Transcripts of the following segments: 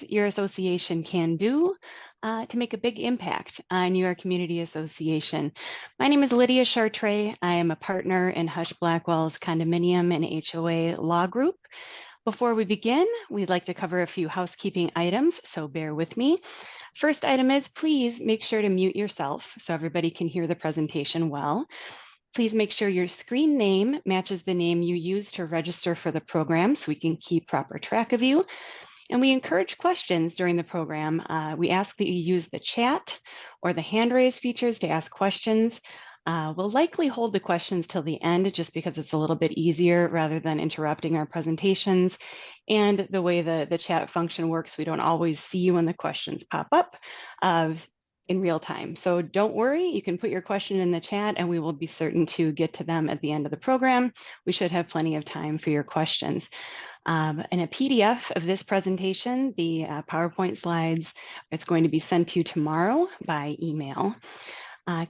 your association can do to make a big impact on your community association. My name is Lydia Chartre. I am a partner in Husch Blackwell's Condominium and HOA Law Group. Before we begin, we'd like to cover a few housekeeping items, so bear with me. First item is please make sure to mute yourself so everybody can hear the presentation well. Please make sure your screen name matches the name you use to register for the program so we can keep proper track of you. And we encourage questions during the program. We ask that you use the chat or the hand raise features to ask questions. We'll likely hold the questions till the end just because it's a little bit easier rather than interrupting our presentations. And the way the chat function works, we don't always see when the questions pop up in real time. So don't worry, you can put your question in the chat and we will be certain to get to them at the end of the program. We should have plenty of time for your questions. And a PDF of this presentation, the PowerPoint slides, it's going to be sent to you tomorrow by email.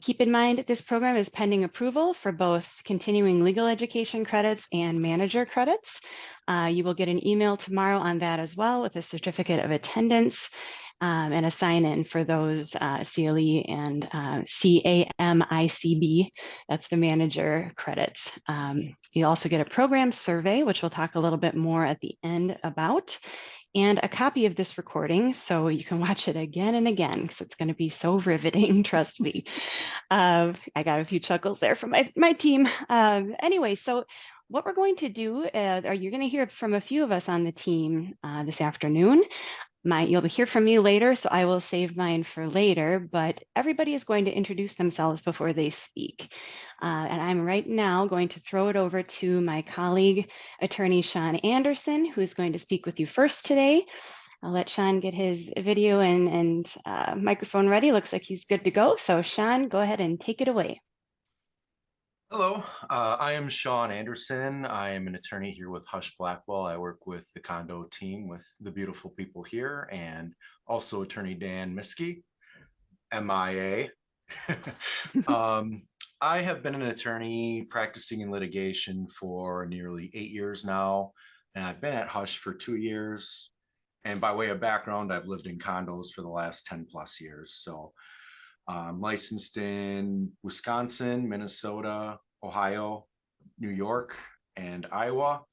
Keep in mind this program is pending approval for both continuing legal education credits and manager credits. You will get an email tomorrow on that as well with a certificate of attendance and a sign-in for those CLE and CAMICB, that's the manager credits. You also get a program survey, which we'll talk a little bit more at the end about, and a copy of this recording so you can watch it again and again because it's going to be so riveting, trust me. I got a few chuckles there from my team. Anyway, so what we're going to do, or you're going to hear from a few of us on the team this afternoon. You'll hear from me later, so I will save mine for later, but everybody is going to introduce themselves before they speak. And I'm right now going to throw it over to my colleague, attorney Sean Anderson, who is going to speak with you first today. I'll let Sean get his video and microphone ready. Looks like he's good to go. So Sean, go ahead and take it away. Hello, I am Sean Anderson. I am an attorney here with Husch Blackwell. I work with the condo team with the beautiful people here, and also attorney Dan Miskey, MIA. I have been an attorney practicing in litigation for nearly 8 years now, and I've been at Husch for 2 years. And by way of background, I've lived in condos for the last 10 plus years. So I'm licensed in Wisconsin, Minnesota, Ohio, New York, and Iowa.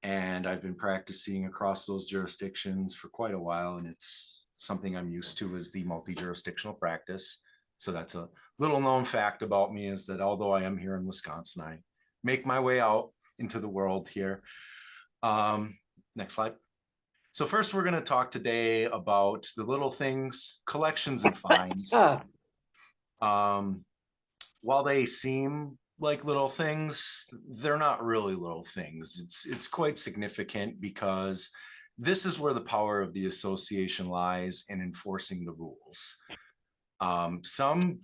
And I've been practicing across those jurisdictions for quite a while. And it's something I'm used to is the multi-jurisdictional practice. So that's a little known fact about me is that although I am here in Wisconsin, I make my way out into the world here. Next slide. So first, we're going to talk today about the little things, collections and fines. While they seem like little things, they're not really little things. It's quite significant because this is where the power of the association lies in enforcing the rules. Some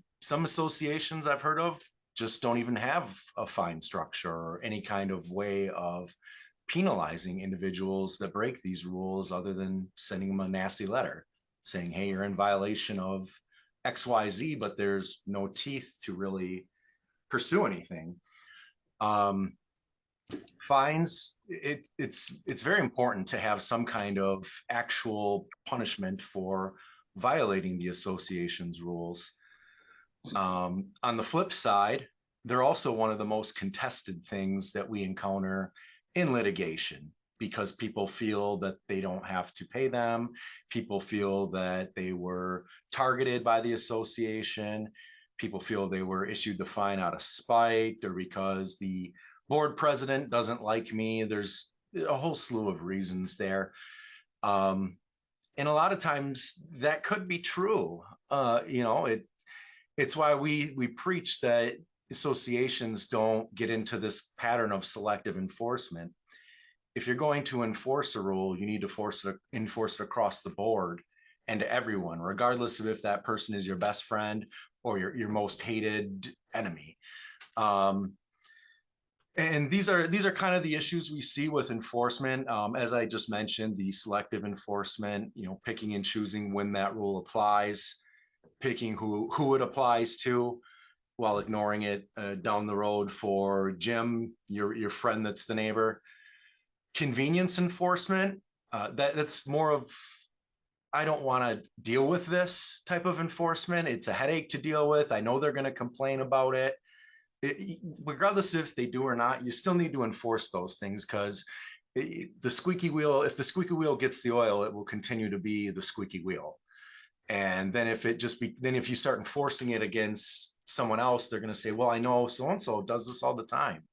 associations I've heard of just don't even have a fine structure or any kind of way of penalizing individuals that break these rules other than sending them a nasty letter saying, hey, you're in violation of XYZ, but there's no teeth to really pursue anything. Fines, it's very important to have some kind of actual punishment for violating the association's rules. On the flip side, they're also one of the most contested things that we encounter in litigation because people feel that they don't have to pay them. People feel that they were targeted by the association. People feel they were issued the fine out of spite or because the board president doesn't like me. There's a whole slew of reasons there. And a lot of times that could be true. It's why we preach that associations don't get into this pattern of selective enforcement. If you're going to enforce a rule, you need to enforce it across the board and to everyone, regardless of if that person is your best friend or your most hated enemy. And these are kind of the issues we see with enforcement. As I just mentioned, the selective enforcement, picking and choosing when that rule applies, picking who it applies to, while ignoring it down the road for Jim, your friend that's the neighbor. Convenience enforcement, that's more of I don't want to deal with this type of enforcement. It's a headache to deal with. I know they're going to complain about it. Regardless if they do or not, you still need to enforce those things because the squeaky wheel, if the squeaky wheel gets the oil, it will continue to be the squeaky wheel. And then if you start enforcing it against someone else, they're going to say, well, I know so-and-so does this all the time.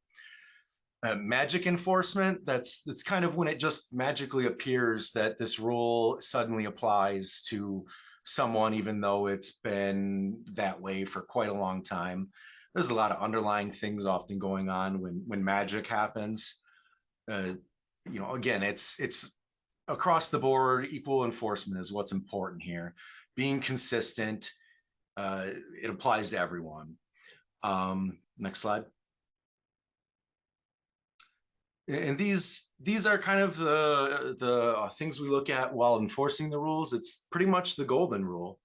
Magic enforcement, that's kind of when it just magically appears that this rule suddenly applies to someone, even though it's been that way for quite a long time. There's a lot of underlying things often going on when magic happens. uh, again, it's across the board. Equal enforcement is what's important here. Being consistent, uh, it applies to everyone. Next slide. And these are kind of the things we look at while enforcing the rules. It's pretty much the golden rule.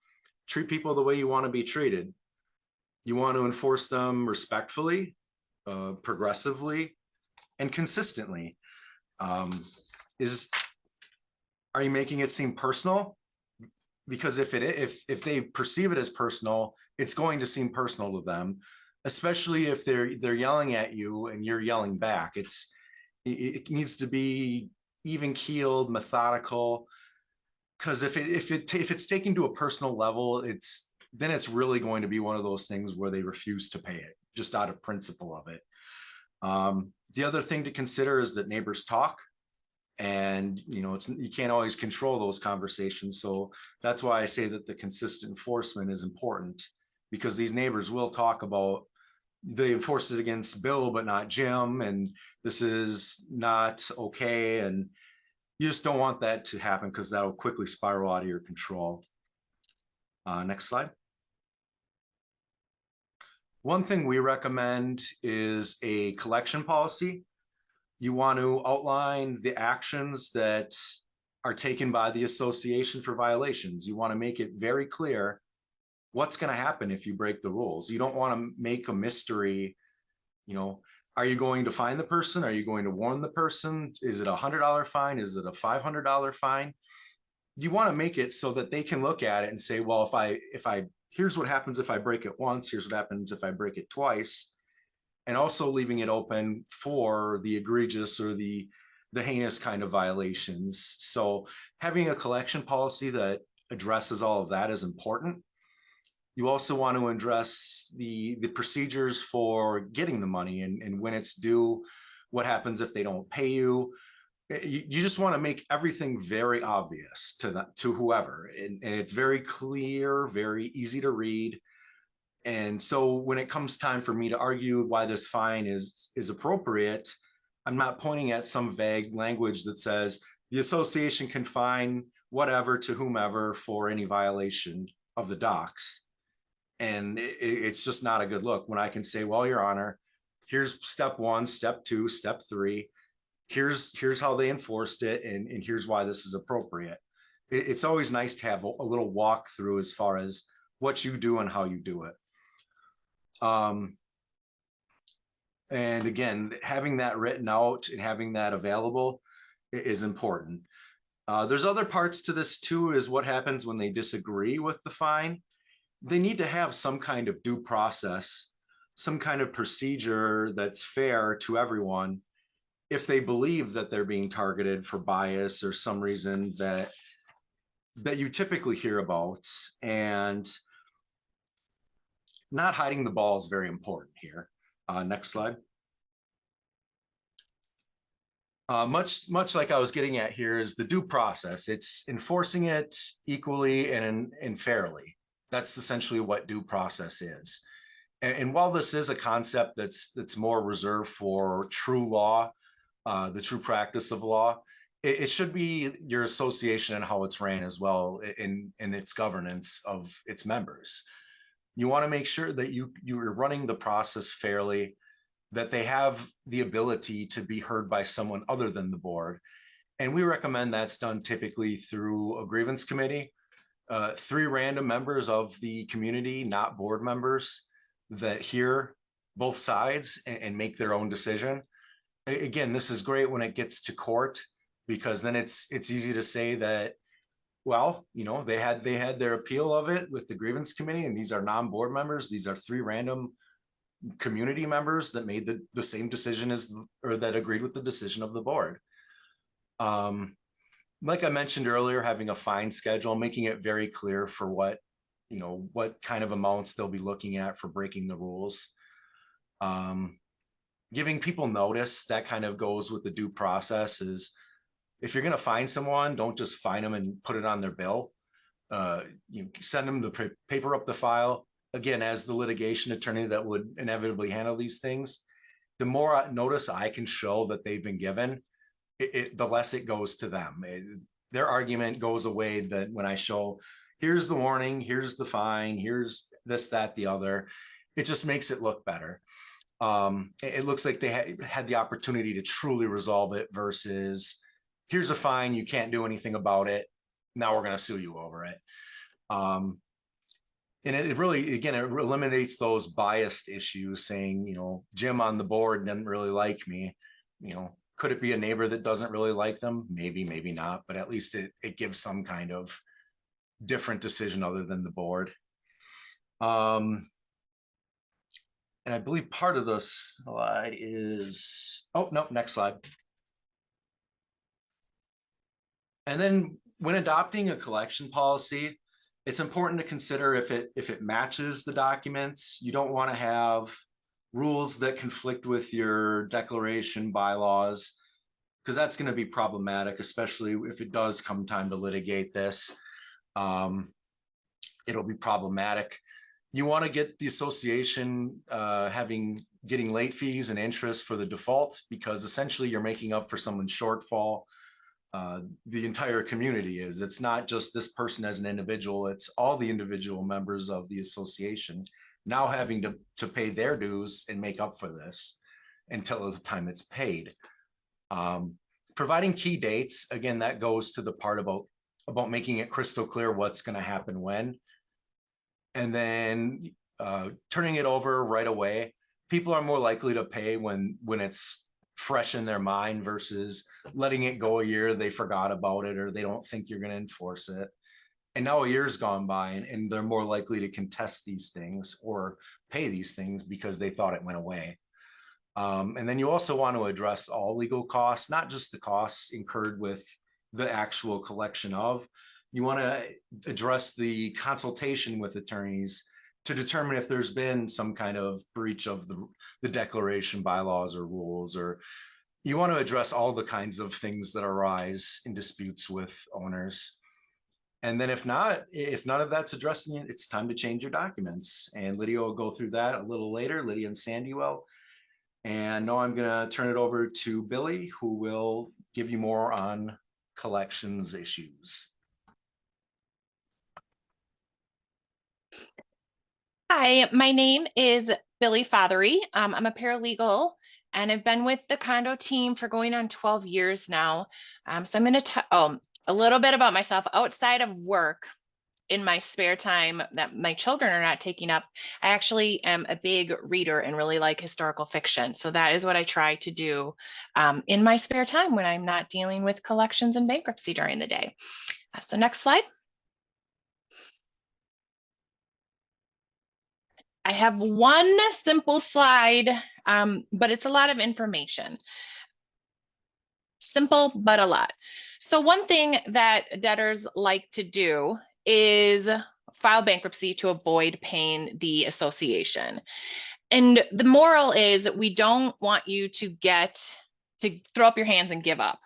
Treat people the way you want to be treated. You want to enforce them respectfully, progressively, and consistently. Um, is Are you making it seem personal? Because if they perceive it as personal, it's going to seem personal to them, especially if they're yelling at you and you're yelling back. It needs to be even keeled, methodical. Because if it's taken to a personal level, it's really going to be one of those things where they refuse to pay it just out of principle of it. The other thing to consider is that neighbors talk, and you can't always control those conversations. So that's why I say that the consistent enforcement is important, because these neighbors will talk about they enforced it against Bill but not Jim, and this is not okay, and you just don't want that to happen because that'll quickly spiral out of your control. Next slide. One thing we recommend is a collection policy. You want to outline the actions that are taken by the association for violations. You want to make it very clear what's going to happen if you break the rules. You don't want to make a mystery. Are you going to find the person? Are you going to warn the person? Is it $100 fine? Is it a $500 fine? You want to make it so that they can look at it and say, well, if I here's what happens if I break it once, here's what happens if I break it twice. And also leaving it open for the egregious or the heinous kind of violations. So having a collection policy that addresses all of that is important. You also want to address the procedures for getting the money, and when it's due, what happens if they don't pay you. You just want to make everything very obvious to whoever, and it's very clear, very easy to read. And so when it comes time for me to argue why this fine is appropriate, I'm not pointing at some vague language that says the association can fine whatever to whomever for any violation of the docs. And it's just not a good look when I can say, well, Your Honor, here's step one, step two, step three. Here's how they enforced it, and here's why this is appropriate. It's always nice to have a little walkthrough as far as what you do and how you do it. And again, having that written out and having that available is important. There's other parts to this too, is what happens when they disagree with the fine. They need to have some kind of due process, some kind of procedure that's fair to everyone if they believe that they're being targeted for bias or some reason that you typically hear about. And not hiding the ball is very important here. Next slide. Much like I was getting at here is the due process. It's enforcing it equally and fairly. That's essentially what due process is. And while this is a concept that's more reserved for true law, the true practice of law, it should be your association and how it's ran as well in its governance of its members. You want to make sure that you're running the process fairly, that they have the ability to be heard by someone other than the board. And we recommend that's done typically through a grievance committee, 3 random members of the community, not board members, that hear both sides and make their own decision. Again, this is great when it gets to court, because then it's easy to say that Well, they had their appeal of it with the grievance committee, and these are non-board members. These are three random community members that made the same decision or that agreed with the decision of the board. Like I mentioned earlier, having a fine schedule, making it very clear for what kind of amounts they'll be looking at for breaking the rules. Giving people notice, that kind of goes with the due process. Is if you're going to fine someone, don't just fine them and put it on their bill. You send them the paper up the file. Again, as the litigation attorney that would inevitably handle these things, the more notice I can show that they've been given, the less it goes to them. Their argument goes away that when I show, here's the warning, here's the fine, here's this, that, the other, it just makes it look better. It looks like they had the opportunity to truly resolve it versus here's a fine, you can't do anything about it. Now we're going to sue you over it. And it really, again, it eliminates those biased issues saying, Jim on the board didn't really like me. Could it be a neighbor that doesn't really like them? Maybe, maybe not, but at least it gives some kind of different decision other than the board. And I believe part of the slide is, oh, no, next slide. And then when adopting a collection policy, it's important to consider if it matches the documents. You don't want to have rules that conflict with your declaration bylaws, because that's going to be problematic, especially if it does come time to litigate this. It'll be problematic. You want to get the association getting late fees and interest for the default, because essentially you're making up for someone's shortfall. The entire community is. It's not just this person as an individual, it's all the individual members of the association now having to pay their dues and make up for this until the time it's paid. Providing key dates, again, that goes to the part about making it crystal clear what's going to happen when, and then turning it over right away. People are more likely to pay when it's fresh in their mind versus letting it go a year, they forgot about it, or they don't think you're going to enforce it. And now a year's gone by, and they're more likely to contest these things or pay these things because they thought it went away. And then you also want to address all legal costs, not just the costs incurred with the actual collection of. You want to address the consultation with attorneys to determine if there's been some kind of breach of the declaration bylaws or rules, or you want to address all the kinds of things that arise in disputes with owners. And then if none of that's addressing it, it's time to change your documents. And Lydia will go through that a little later, Lydia and Sandy will. And now I'm going to turn it over to Billy, who will give you more on collections issues. Hi, my name is Billy Fothery. I'm a paralegal, and I've been with the condo team for going on 12 years now. So I'm going to a little bit about myself outside of work. In my spare time that my children are not taking up, I actually am a big reader and really like historical fiction. So that is what I try to do in my spare time when I'm not dealing with collections and bankruptcy during the day. So next slide. I have one simple slide, but it's a lot of information. Simple, but a lot. So one thing that debtors like to do is file bankruptcy to avoid paying the association. And the moral is that we don't want you to throw up your hands and give up.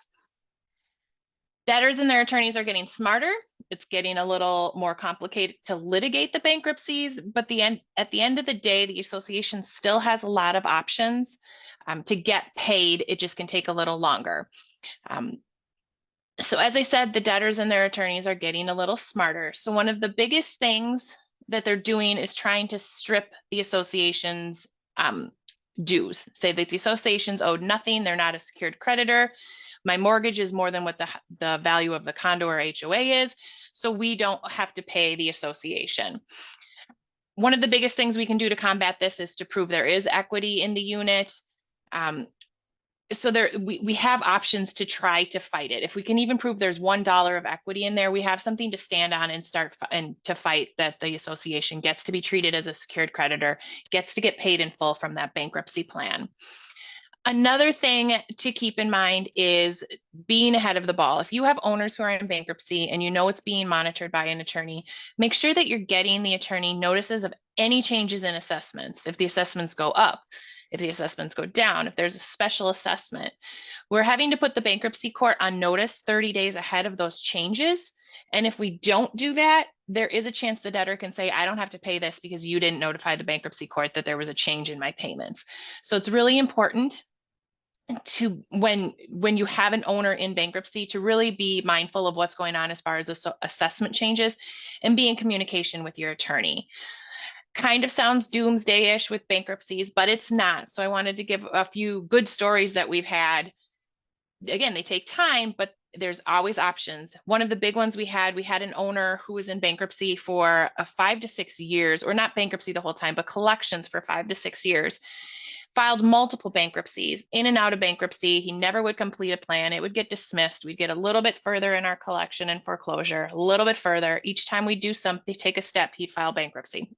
Debtors and their attorneys are getting smarter. It's getting a little more complicated to litigate the bankruptcies, but at the end of the day, the association still has a lot of options to get paid. It just can take a little longer. So as I said, the debtors and their attorneys are getting a little smarter. So one of the biggest things that they're doing is trying to strip the association's dues. Say that the association's owed nothing, they're not a secured creditor. My mortgage is more than what the value of the condo or HOA is, so we don't have to pay the association. One of the biggest things we can do to combat this is to prove there is equity in the unit. so we have options to try to fight it. If we can even prove there's $1 of equity in there, we have something to stand on and and to fight that the association gets to be treated as a secured creditor, gets to get paid in full from that bankruptcy plan. Another thing to keep in mind is being ahead of the ball. If you have owners who are in bankruptcy and you know it's being monitored by an attorney, make sure that you're getting the attorney notices of any changes in assessments. If the assessments go up, if the assessments go down, if there's a special assessment, we're having to put the bankruptcy court on notice 30 days ahead of those changes. And if we don't do that, there is a chance the debtor can say, I don't have to pay this because you didn't notify the bankruptcy court that there was a change in my payments. So it's really important to when you have an owner in bankruptcy to really be mindful of what's going on as far as assessment changes and be in communication with your attorney. Kind of sounds doomsday-ish with bankruptcies, but it's not. So I wanted to give a few good stories that we've had. Again, they take time, but there's always options. One of the big ones we had an owner who was in bankruptcy for 5 to 6 years, or not bankruptcy the whole time, but collections for 5 to 6 years. Filed multiple bankruptcies, in and out of bankruptcy. He never would complete a plan. It would get dismissed. We'd get a little bit further in our collection and foreclosure, a little bit further. Each time we do something, take a step, he'd file bankruptcy.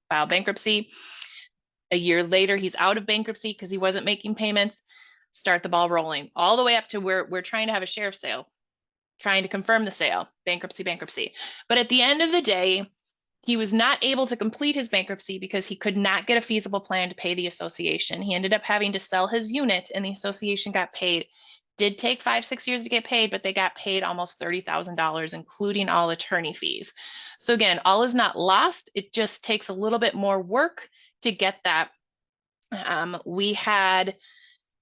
A year later, he's out of bankruptcy because he wasn't making payments. Start the ball rolling all the way up to where we're trying to have a sheriff's sale, trying to confirm the sale, bankruptcy. But at the end of the day, he was not able to complete his bankruptcy because he could not get a feasible plan to pay the association. He ended up having to sell his unit and the association got paid. Did take 5-6 years to get paid, but they got paid almost $30,000, including all attorney fees. So again, all is not lost. It just takes a little bit more work to get that. We had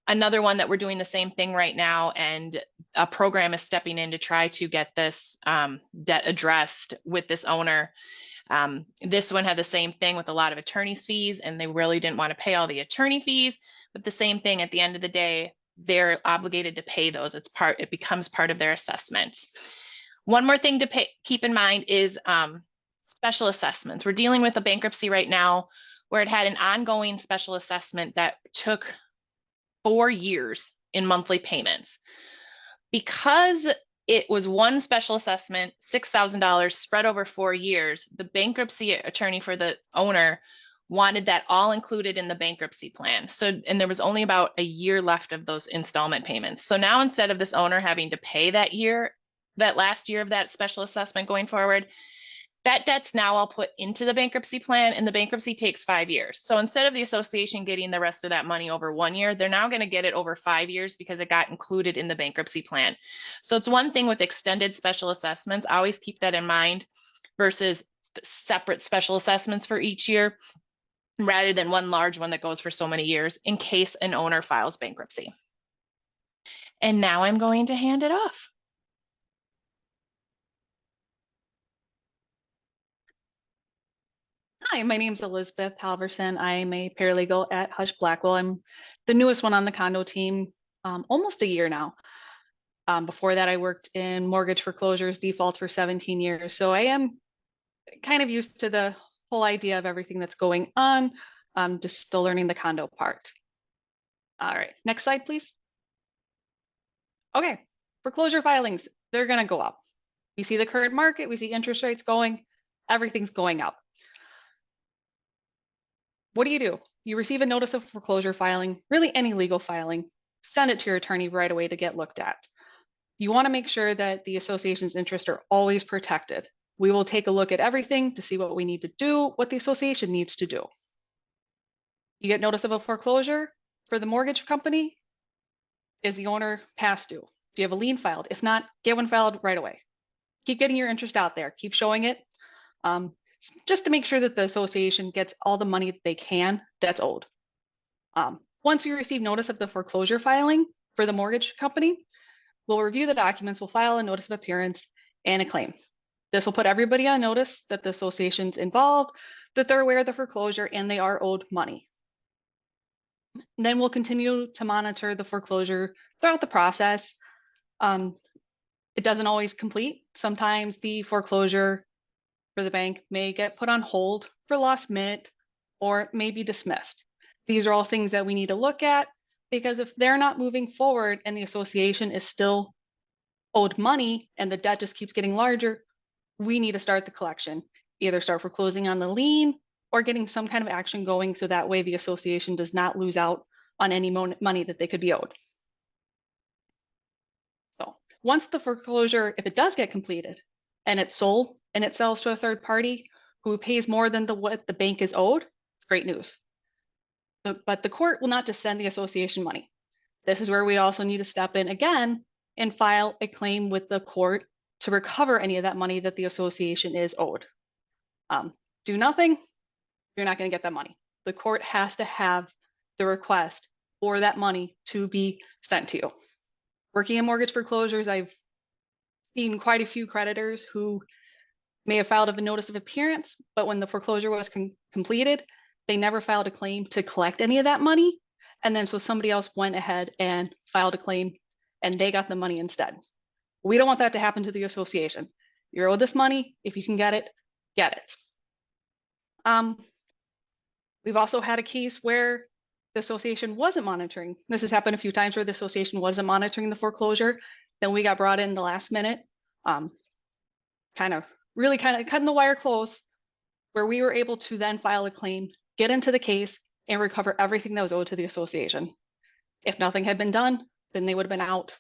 another one that we're doing the same thing right now, and a program is stepping in to try to get this debt addressed with this owner. This one had the same thing with a lot of attorney's fees, and they really didn't want to pay all the attorney fees, but the same thing at the end of the day, they're obligated to pay those. It becomes part of their assessment. One more thing to keep in mind is special assessments. We're dealing with a bankruptcy right now where it had an ongoing special assessment that took 4 years in monthly payments. Because it was one special assessment, $6,000 spread over 4 years, the bankruptcy attorney for the owner wanted that all included in the bankruptcy plan. So, and there was only about a year left of those installment payments. So now instead of this owner having to pay that last year of that special assessment going forward, that debt's now all put into the bankruptcy plan, and the bankruptcy takes 5 years. So instead of the association getting the rest of that money over 1 year, they're now going to get it over 5 years because it got included in the bankruptcy plan. So it's one thing with extended special assessments. I always keep that in mind versus separate special assessments for each year, rather than one large one that goes for so many years in case an owner files bankruptcy. And now I'm going to hand it off. Hi, my name is Elizabeth Halverson. I'm a paralegal at Husch Blackwell. I'm the newest one on the condo team, almost a year now. Before that, I worked in mortgage foreclosures, defaults for 17 years. So I am kind of used to the whole idea of everything that's going on, just still learning the condo part. All right, next slide, please. Okay, foreclosure filings, they're gonna go up. We see the current market, we see interest rates going, everything's going up. What do? You receive a notice of foreclosure filing, really any legal filing, send it to your attorney right away to get looked at. You want to make sure that the association's interests are always protected. We will take a look at everything to see what we need to do, what the association needs to do. You get notice of a foreclosure for the mortgage company. Is the owner past due? Do you have a lien filed? If not, get one filed right away. Keep getting your interest out there. Keep showing it. Just to make sure that the association gets all the money that they can that's owed. Once we receive notice of the foreclosure filing for the mortgage company, we'll review the documents, we'll file a notice of appearance and a claim. This will put everybody on notice that the association's involved, that they're aware of the foreclosure and they are owed money. And then we'll continue to monitor the foreclosure throughout the process. It doesn't always complete. Sometimes the foreclosure for the bank may get put on hold for lost mint or may be dismissed. These are all things that we need to look at Because if they're not moving forward and the association is still owed money and the debt just keeps getting larger, we need to start the collection, either start foreclosing on the lien or getting some kind of action going so that way the association does not lose out on any money that they could be owed. So once the foreclosure, if it does get completed and it's sold and it sells to a third party who pays more than what the bank is owed, it's great news. But the court will not just send the association money. This is where we also need to step in again and file a claim with the court to recover any of that money that the association is owed. Do nothing, you're not going to get that money. The court has to have the request for that money to be sent to you. Working in mortgage foreclosures, I've seen quite a few creditors who may have filed a notice of appearance, but when the foreclosure was completed, they never filed a claim to collect any of that money. And then so somebody else went ahead and filed a claim and they got the money instead. We don't want that to happen to the association. You're owed this money. If you can get it, get it. We've also had a case where the association wasn't monitoring. This has happened a few times where the association wasn't monitoring the foreclosure. Then we got brought in the last minute, really cutting the wire close, where we were able to then file a claim, get into the case, and recover everything that was owed to the association. If nothing had been done, then they would have been out,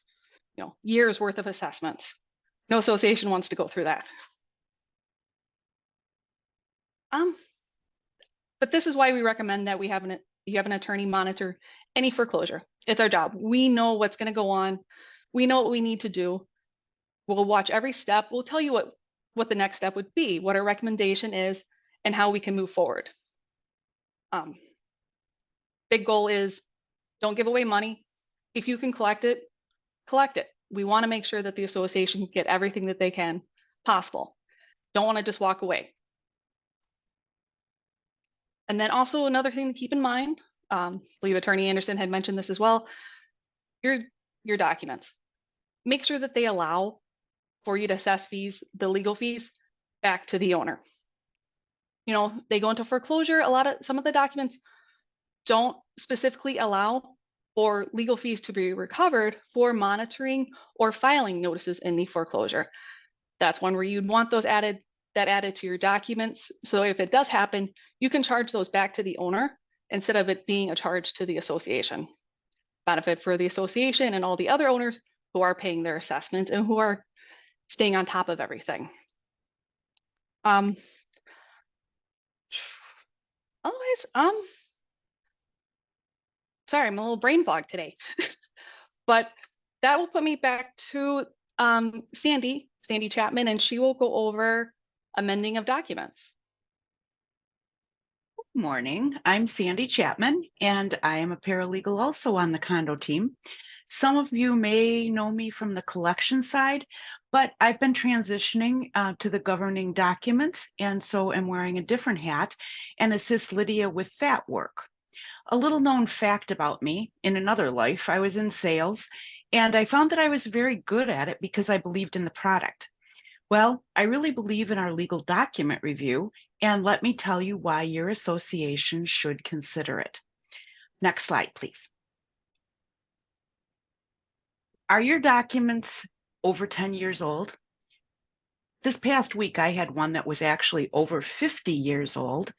years worth of assessments. No association wants to go through that. But this is why we recommend that you have an attorney monitor any foreclosure. It's our job. We know what's going to go on. We know what we need to do. We'll watch every step. We'll tell you what the next step would be, what our recommendation is, and how we can move forward. Big goal is don't give away money. If you can collect it, collect it. We want to make sure that the association can get everything that they can possible. Don't want to just walk away. And then also another thing to keep in mind, I believe Attorney Anderson had mentioned this as well, your documents. Make sure that they allow for you to assess fees, the legal fees, back to the owner. They go into foreclosure, some of the documents don't specifically allow for legal fees to be recovered for monitoring or filing notices in the foreclosure. That's one where you'd want those added to your documents. So if it does happen, you can charge those back to the owner instead of it being a charge to the association. Benefit for the association and all the other owners who are paying their assessments and who are staying on top of everything. Otherwise, sorry, I'm a little brain fogged today. But that will put me back to Sandy Chapman, and she will go over amending of documents. Good morning. I'm Sandy Chapman, and I am a paralegal also on the condo team. Some of you may know me from the collection side, but I've been transitioning to the governing documents, and so am wearing a different hat and assist Lydia with that work. A little known fact about me, in another life, I was in sales, and I found that I was very good at it because I believed in the product. Well, I really believe in our legal document review, and let me tell you why your association should consider it. Next slide, please. Are your documents over 10 years old? This past week, I had one that was actually over 50 years old,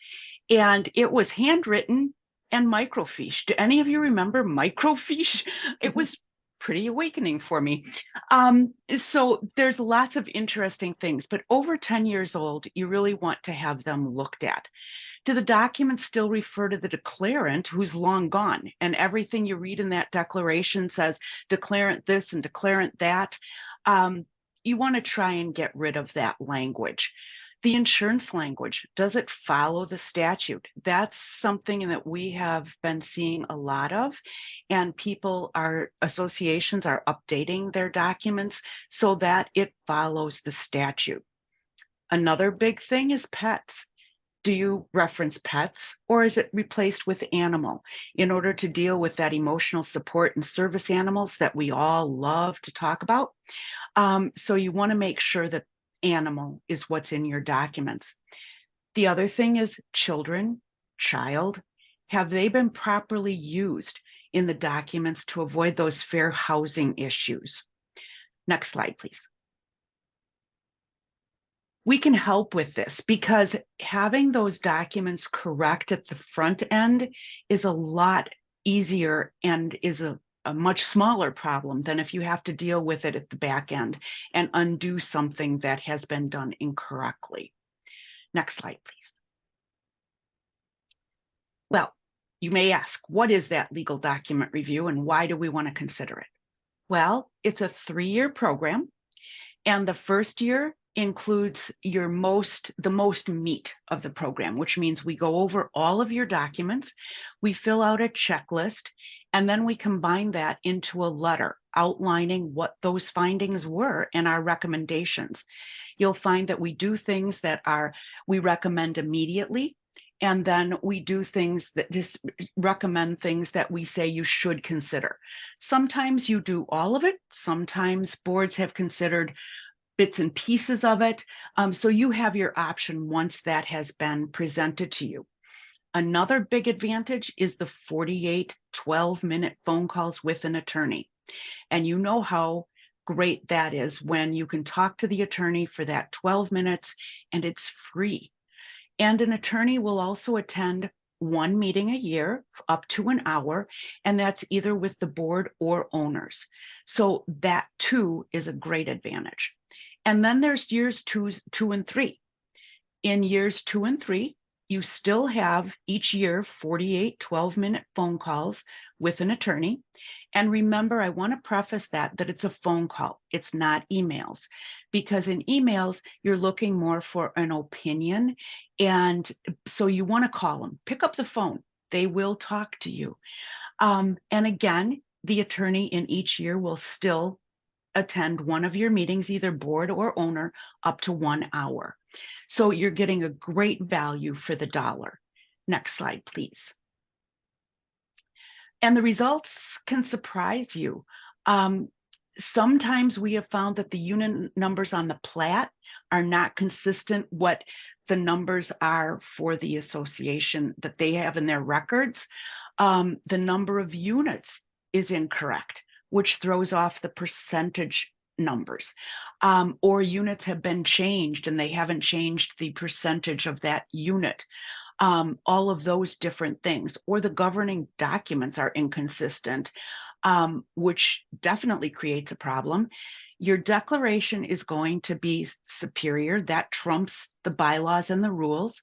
and it was handwritten and microfiche. Do any of you remember microfiche? It was pretty awakening for me. So there's lots of interesting things, but over 10 years old, you really want to have them looked at. Do the documents still refer to the declarant who's long gone? And everything you read in that declaration says declarant this and declarant that. You want to try and get rid of that language. The insurance language, does it follow the statute? That's something that we have been seeing a lot of, and associations are updating their documents so that it follows the statute. Another big thing is pets. Do you reference pets, or is it replaced with animal in order to deal with that emotional support and service animals that we all love to talk about? So you want to make sure that animal is what's in your documents. The other thing is child. Have they been properly used in the documents to avoid those fair housing issues. Next slide, please. We can help with this because having those documents correct at the front end is a lot easier and is a much smaller problem than if you have to deal with it at the back end and undo something that has been done incorrectly. Next slide, please. Well, you may ask, what is that legal document review and why do we want to consider it? Well, it's a 3-year program, and the first year includes the most meat of the program, which means we go over all of your documents, we fill out a checklist, and then we combine that into a letter outlining what those findings were and our recommendations. You'll find that we do things that we recommend immediately, and then we do things that just recommend things that we say you should consider. Sometimes you do all of it. Sometimes boards have considered bits and pieces of it. So you have your option once that has been presented to you. Another big advantage is the 48 12-minute phone calls with an attorney. And you know how great that is when you can talk to the attorney for that 12 minutes and it's free. And an attorney will also attend one meeting a year, up to an hour, and that's either with the board or owners. So that too is a great advantage. And then there's years two and 3. In years 2 and 3, you still have each year 48 12-minute phone calls with an attorney. And remember, I want to preface that it's a phone call. It's not emails, because in emails, you're looking more for an opinion. And so you want to call them, pick up the phone. They will talk to you. And again, the attorney in each year will still attend one of your meetings, either board or owner, up to 1 hour. So you're getting a great value for the dollar. Next slide, please. And the results can surprise you. Sometimes we have found that the unit numbers on the plat are not consistent what the numbers are for the association that they have in their records. The number of units is incorrect, which throws off the percentage numbers. Or units have been changed and they haven't changed the percentage of that unit. All of those different things, or the governing documents are inconsistent, which definitely creates a problem. Your declaration is going to be superior. That trumps the bylaws and the rules.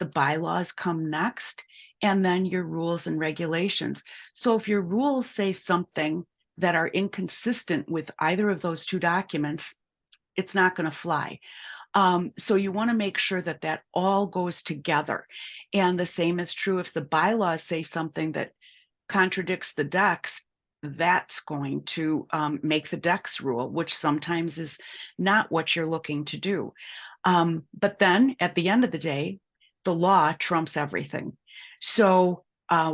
The bylaws come next, and then your rules and regulations. So if your rules say something that are inconsistent with either of those two documents, it's not going to fly. So you want to make sure that that all goes together. And the same is true if the bylaws say something that contradicts the decks, that's going to make the decks rule, which sometimes is not what you're looking to do. But then at the end of the day, the law trumps everything. So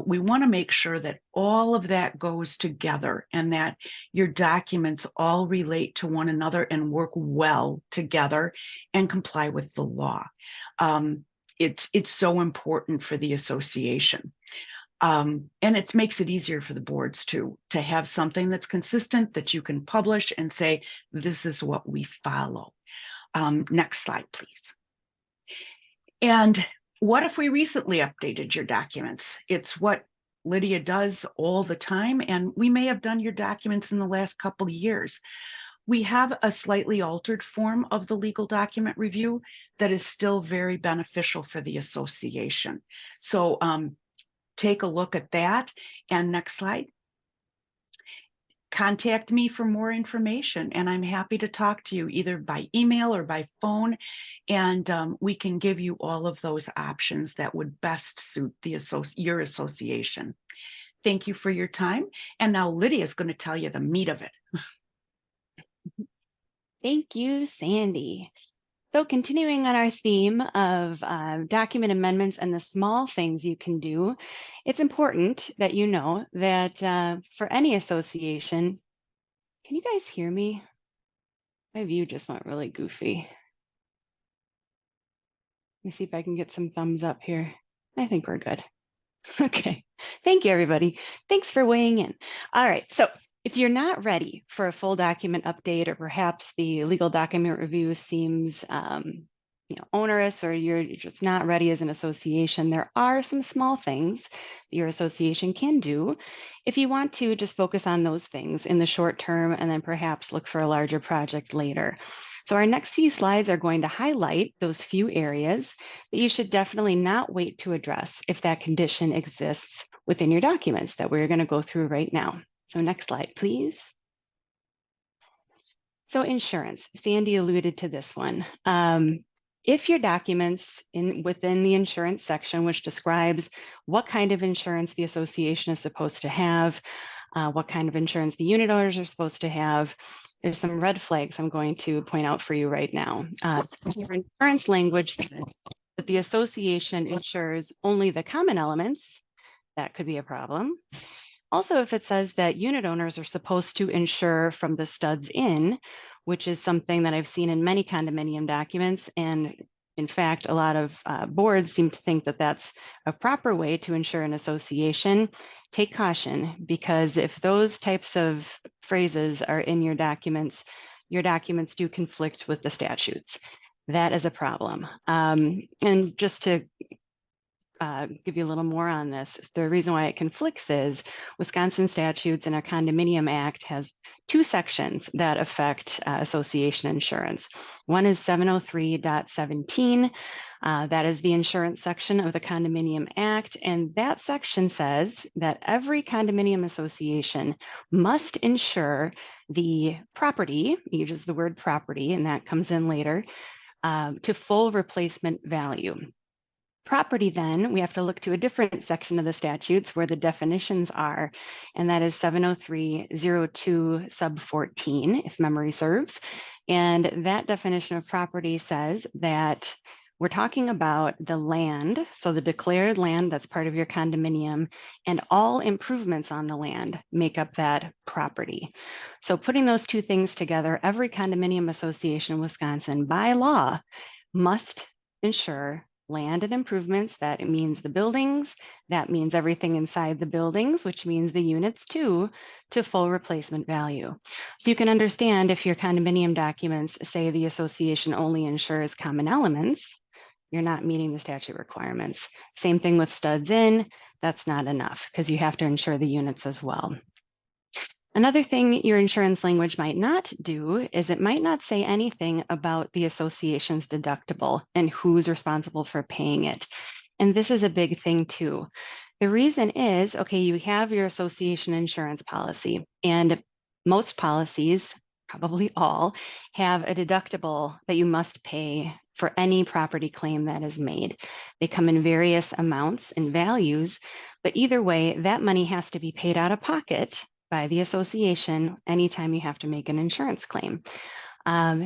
we want to make sure that all of that goes together and that your documents all relate to one another and work well together and comply with the law. It's so important for the association. And it makes it easier for the boards too, to have something that's consistent that you can publish and say, this is what we follow. Next slide, please. And what if we recently updated your documents? It's what Lydia does all the time, and we may have done your documents in the last couple of years. We have a slightly altered form of the legal document review that is still very beneficial for the association. So take a look at that. And next slide. Contact me for more information, and I'm happy to talk to you either by email or by phone, and we can give you all of those options that would best suit your association. Thank you for your time, and now Lydia is going to tell you the meat of it. Thank you, Sandy. So continuing on our theme of document amendments and the small things you can do, it's important that you know that for any association, can you guys hear me? My view just went really goofy. Let me see if I can get some thumbs up here. I think we're good. Okay, thank you, everybody. Thanks for weighing in. All right, so if you're not ready for a full document update, or perhaps the legal document review seems onerous, or you're just not ready as an association, there are some small things that your association can do if you want to just focus on those things in the short term and then perhaps look for a larger project later. So our next few slides are going to highlight those few areas that you should definitely not wait to address if that condition exists within your documents that we're going to go through right now. So next slide, please. So insurance, Sandy alluded to this one. If your documents within the insurance section, which describes what kind of insurance the association is supposed to have, what kind of insurance the unit owners are supposed to have, there's some red flags I'm going to point out for you right now. Your insurance language says that the association insures only the common elements. That could be a problem. Also, if it says that unit owners are supposed to insure from the studs in, which is something that I've seen in many condominium documents, and in fact, a lot of boards seem to think that that's a proper way to insure an association, take caution, because if those types of phrases are in your documents do conflict with the statutes. That is a problem. And just to give you a little more on this. The reason why it conflicts is Wisconsin statutes and our Condominium Act has two sections that affect association insurance. One is 703.17. That is the insurance section of the Condominium Act. And that section says that every condominium association must insure the property, it uses the word property, and that comes in later, to full replacement value. Property, then, we have to look to a different section of the statutes where the definitions are, and that is 703.02 sub 14, if memory serves. And that definition of property says that we're talking about the land, so the declared land that's part of your condominium, and all improvements on the land make up that property. So putting those two things together, every condominium association in Wisconsin by law must insure land and improvements. That means the buildings, that means everything inside the buildings, which means the units too, to full replacement value. So you can understand if your condominium documents say the association only insures common elements, you're not meeting the statute requirements. Same thing with studs in, that's not enough because you have to insure the units as well. Another thing your insurance language might not do is it might not say anything about the association's deductible and who's responsible for paying it. And this is a big thing too. The reason is, okay, you have your association insurance policy, and most policies, probably all, have a deductible that you must pay for any property claim that is made. They come in various amounts and values, but either way, that money has to be paid out of pocket by the association anytime you have to make an insurance claim.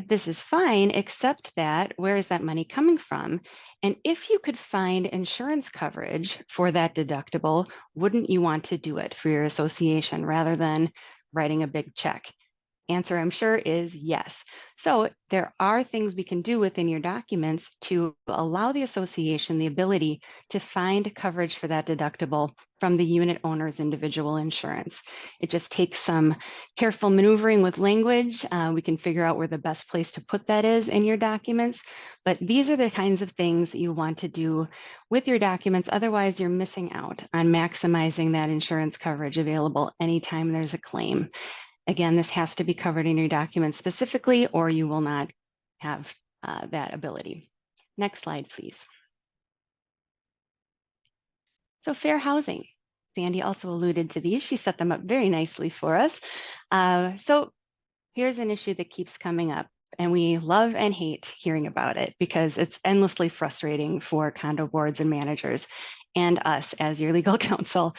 This is fine, except that where is that money coming from? And if you could find insurance coverage for that deductible, wouldn't you want to do it for your association rather than writing a big check? Answer, I'm sure, is yes. So there are things we can do within your documents to allow the association the ability to find coverage for that deductible from the unit owner's individual insurance. It just takes some careful maneuvering with language. We can figure out where the best place to put that is in your documents. But these are the kinds of things that you want to do with your documents. Otherwise, you're missing out on maximizing that insurance coverage available anytime there's a claim. Again, this has to be covered in your documents specifically, or you will not have that ability. Next slide, please. So fair housing. Sandy also alluded to these. She set them up very nicely for us. So here's an issue that keeps coming up, and we love and hate hearing about it because it's endlessly frustrating for condo boards and managers and us as your legal counsel.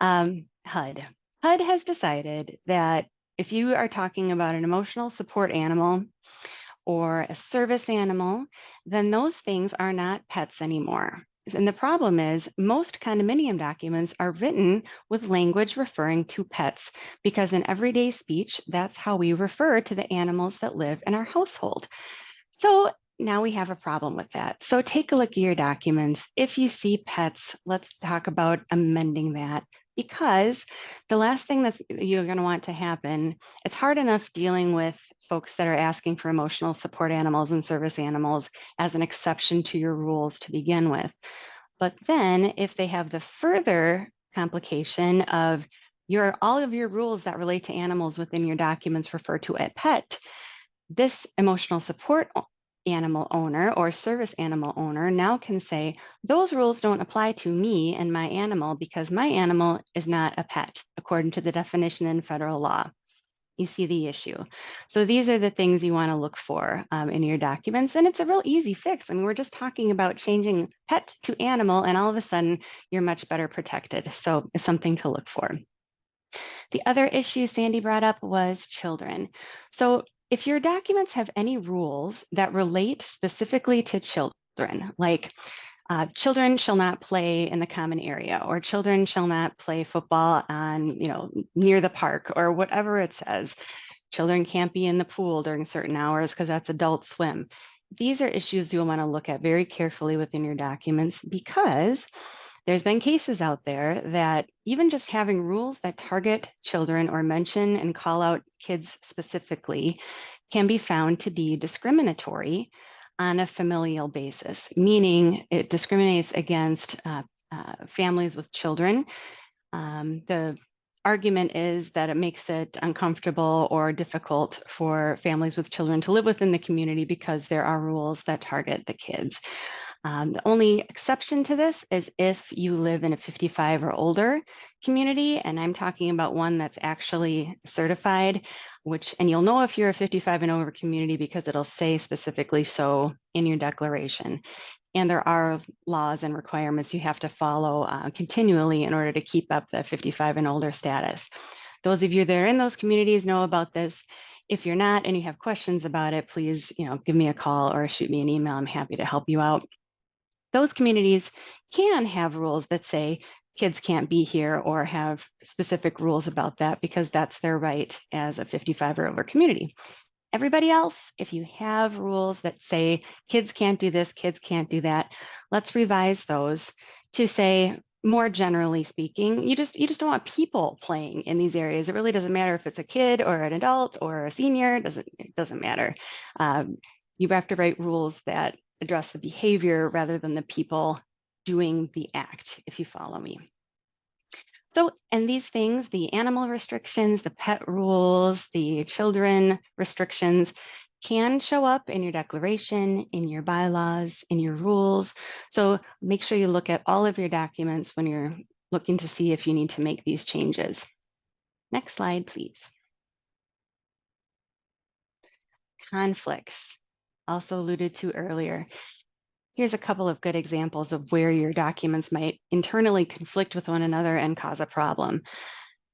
HUD. HUD has decided that if you are talking about an emotional support animal or a service animal, then those things are not pets anymore. And the problem is most condominium documents are written with language referring to pets because in everyday speech, that's how we refer to the animals that live in our household. So now we have a problem with that. So take a look at your documents. If you see pets, let's talk about amending that, because the last thing that you're going to want to happen, it's hard enough dealing with folks that are asking for emotional support animals and service animals as an exception to your rules to begin with. But then if they have the further complication of all of your rules that relate to animals within your documents refer to a pet, this emotional support animal owner or service animal owner now can say, those rules don't apply to me and my animal because my animal is not a pet, according to the definition in federal law. You see the issue. So these are the things you want to look for in your documents. And it's a real easy fix. I mean, we're just talking about changing pet to animal, and all of a sudden you're much better protected. So it's something to look for. The other issue Sandy brought up was children. So if your documents have any rules that relate specifically to children, like children shall not play in the common area, or children shall not play football on, near the park, or whatever it says, children can't be in the pool during certain hours because that's adult swim. These are issues you'll want to look at very carefully within your documents, because there's been cases out there that even just having rules that target children or mention and call out kids specifically can be found to be discriminatory on a familial basis, meaning it discriminates against families with children. The argument is that it makes it uncomfortable or difficult for families with children to live within the community because there are rules that target the kids. The only exception to this is if you live in a 55 or older community, and I'm talking about one that's actually certified, and you'll know if you're a 55 and over community because it'll say specifically so in your declaration. And there are laws and requirements you have to follow continually in order to keep up the 55 and older status. Those of you that are in those communities know about this. If you're not and you have questions about it, please, give me a call or shoot me an email. I'm happy to help you out. Those communities can have rules that say kids can't be here or have specific rules about that because that's their right as a 55 or over community. Everybody else, if you have rules that say kids can't do this, kids can't do that, let's revise those to say, more generally speaking, you just don't want people playing in these areas. It really doesn't matter if it's a kid or an adult or a senior, it doesn't matter. You have to write rules that address the behavior rather than the people doing the act, if you follow me. So, and these things, the animal restrictions, the pet rules, the children restrictions can show up in your declaration, in your bylaws, in your rules. So make sure you look at all of your documents when you're looking to see if you need to make these changes. Next slide, please. Conflicts, also alluded to earlier. Here's a couple of good examples of where your documents might internally conflict with one another and cause a problem.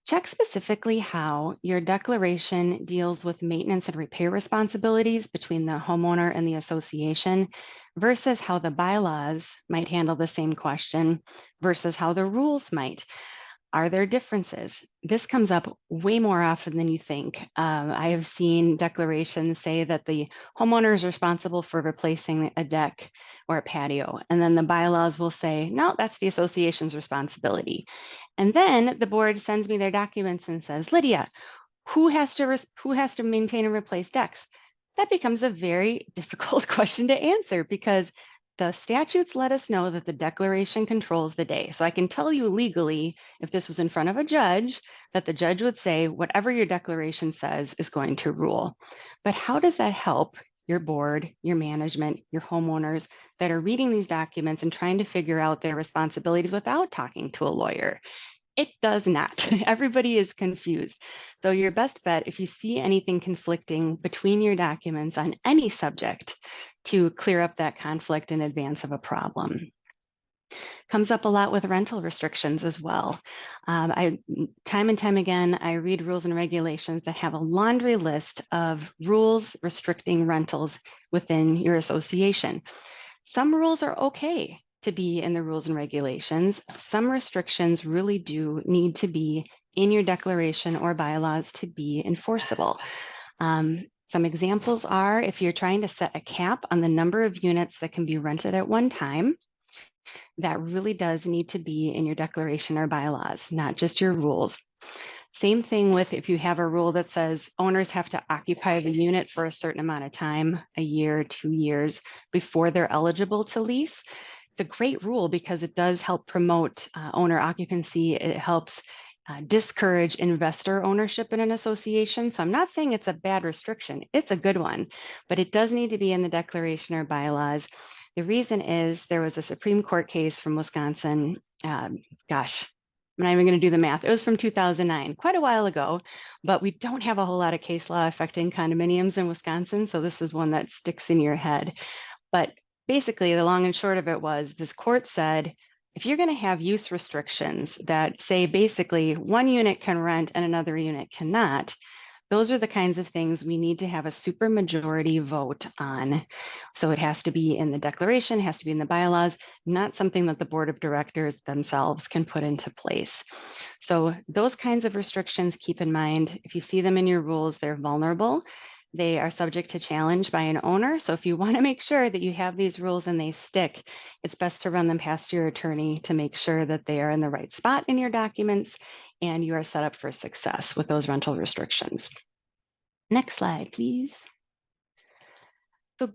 Check specifically how your declaration deals with maintenance and repair responsibilities between the homeowner and the association versus how the bylaws might handle the same question versus how the rules might. Are there differences? This comes up way more often than you think. I have seen declarations say that the homeowner is responsible for replacing a deck or a patio, and then the bylaws will say, no, that's the association's responsibility. And then the board sends me their documents and says, Lydia, who has to maintain and replace decks? That becomes a very difficult question to answer because the statutes let us know that the declaration controls the day. So I can tell you legally, if this was in front of a judge, that the judge would say, whatever your declaration says is going to rule. But how does that help your board, your management, your homeowners that are reading these documents and trying to figure out their responsibilities without talking to a lawyer? It does not. Everybody is confused. So your best bet, if you see anything conflicting between your documents on any subject, to clear up that conflict in advance of a problem. Comes up a lot with rental restrictions as well. Time and time again, I read rules and regulations that have a laundry list of rules restricting rentals within your association. Some rules are okay to be in the rules and regulations. Some restrictions really do need to be in your declaration or bylaws to be enforceable. Some examples are if you're trying to set a cap on the number of units that can be rented at one time, that really does need to be in your declaration or bylaws, not just your rules. Same thing with if you have a rule that says owners have to occupy the unit for a certain amount of time, a year, 2 years, before they're eligible to lease. It's a great rule because it does help promote owner occupancy. It helps discourage investor ownership in an association. So I'm not saying it's a bad restriction. It's a good one, but it does need to be in the declaration or bylaws. The reason is there was a Supreme Court case from Wisconsin. Gosh, I'm not even going to do the math. It was from 2009, quite a while ago, but we don't have a whole lot of case law affecting condominiums in Wisconsin. So this is one that sticks in your head. But basically, the long and short of it was this court said, if you're going to have use restrictions that say basically one unit can rent and another unit cannot, those are the kinds of things we need to have a supermajority vote on. So it has to be in the declaration, it has to be in the bylaws, not something that the board of directors themselves can put into place. So those kinds of restrictions, keep in mind, if you see them in your rules, they're vulnerable. They are subject to challenge by an owner. So if you want to make sure that you have these rules and they stick, it's best to run them past your attorney to make sure that they are in the right spot in your documents and you are set up for success with those rental restrictions. Next slide, please. So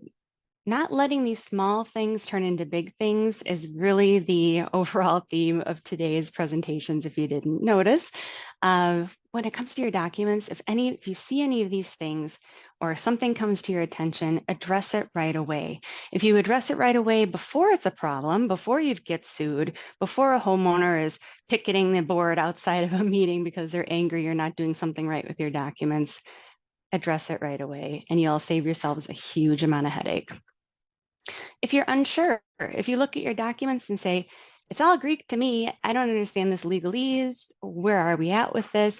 not letting these small things turn into big things is really the overall theme of today's presentations, if you didn't notice. When it comes to your documents, if you see any of these things or something comes to your attention, address it right away. If you address it right away before it's a problem, before you get sued, before a homeowner is picketing the board outside of a meeting because they're angry you're not doing something right with your documents, address it right away and you'll save yourselves a huge amount of headache. If you're unsure, if you look at your documents and say, it's all Greek to me, I don't understand this legalese, where are we at with this?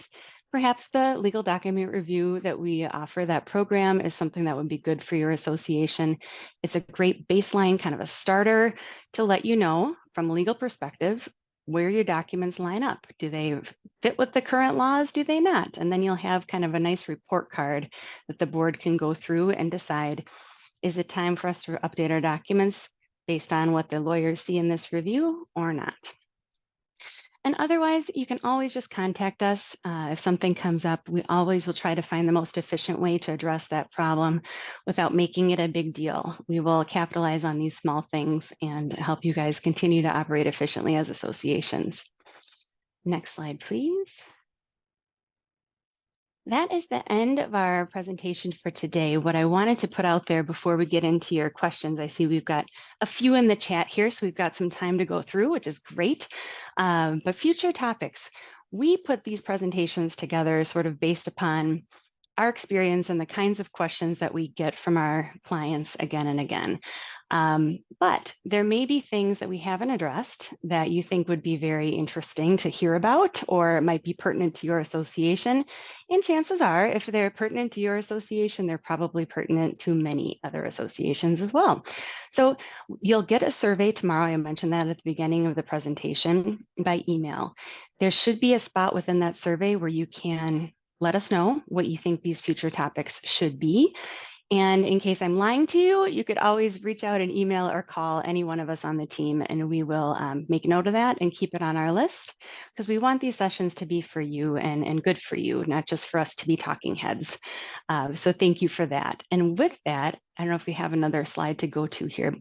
Perhaps the legal document review that we offer, that program, is something that would be good for your association. It's a great baseline, kind of a starter to let you know from a legal perspective where your documents line up. Do they fit with the current laws? Do they not? And then you'll have kind of a nice report card that the board can go through and decide, is it time for us to update our documents based on what the lawyers see in this review or not? And otherwise, you can always just contact us. If something comes up, we always will try to find the most efficient way to address that problem without making it a big deal. We will capitalize on these small things and help you guys continue to operate efficiently as associations. Next slide, please. That is the end of our presentation for today. What I wanted to put out there before we get into your questions, I see we've got a few in the chat here, so we've got some time to go through, which is great. But future topics, we put these presentations together sort of based upon our experience and the kinds of questions that we get from our clients again and again. But there may be things that we haven't addressed that you think would be very interesting to hear about or might be pertinent to your association. And chances are, if they're pertinent to your association, they're probably pertinent to many other associations as well. So you'll get a survey tomorrow. I mentioned that at the beginning of the presentation by email. There should be a spot within that survey where you can let us know what you think these future topics should be. And in case I'm lying to you, you could always reach out and email or call any one of us on the team, and we will make note of that and keep it on our list, because we want these sessions to be for you and good for you, not just for us to be talking heads. So thank you for that. And with that, I don't know if we have another slide to go to here.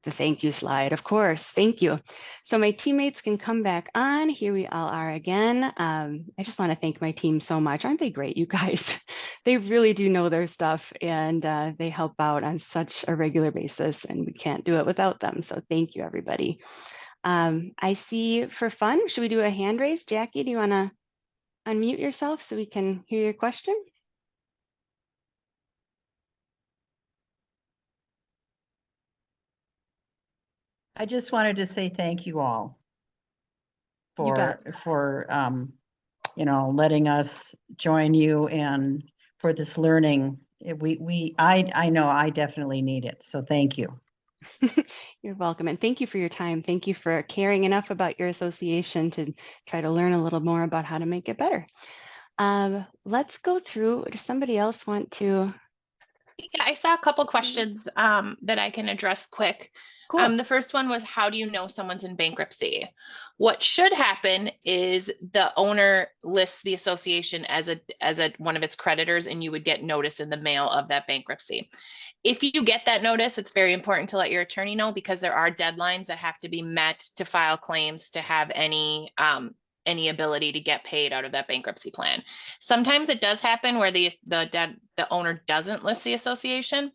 The thank you slide, of course. Thank you. So my teammates can come back on. Here we all are again. I just want to thank my team so much. Aren't they great, you guys? They really do know their stuff, and they help out on such a regular basis, and we can't do it without them. So thank you, everybody. I see, for fun, should we do a hand raise? Jackie, do you want to unmute yourself so we can hear your question? I just wanted to say thank you all You bet. for letting us join you and for this learning. I know I definitely need it. So thank you. You're welcome. And thank you for your time. Thank you for caring enough about your association to try to learn a little more about how to make it better. Let's go through. Does somebody else want to Yeah, I saw a couple questions that I can address quick. Cool. The first one was, how do you know someone's in bankruptcy? What should happen is the owner lists the association as a one of its creditors, and you would get notice in the mail of that bankruptcy. If you get that notice, it's very important to let your attorney know, because there are deadlines that have to be met to file claims to have any ability to get paid out of that bankruptcy plan. Sometimes it does happen where the owner doesn't list the association.